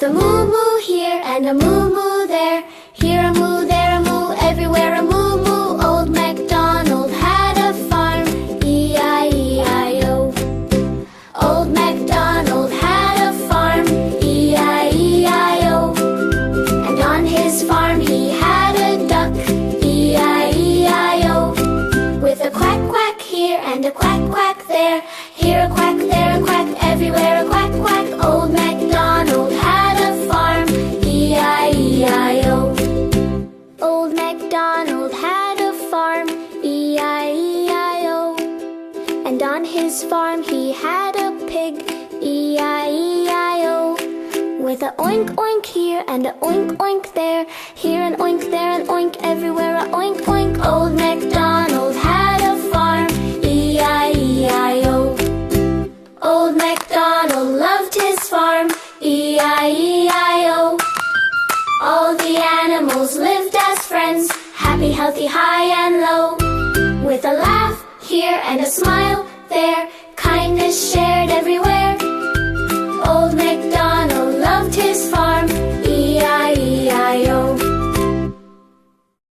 a moo moo here and a moo moo there. Here a moo, there a moo, everywhere a moo moo. Old MacDonald had a farm, E-I-E-I-O. Old MacDonald had a farm, E-I-E-I-O. And on his farm he had a duck, E-I-E-I-O. With a quack quack here and a quack quack there. Here a quack, there a quack, everywhere a quack quack. Old MacDonald had a farm, E-I-E-I-O. Old MacDonald had a farm, E-I-E-I-O. And on his farm he had a pig, E-I-E-I-O. With a oink oink here and a oink oink there. Here an oink, there an oink, everywhere a oink oink. Old MacDonald had a farm, E-I-E-I-O. Old MacDonald loved his farm, E-I-E-I-O. All the animals lived as friends, happy, healthy, high and low. With a laugh here and a smile there, kindness shared.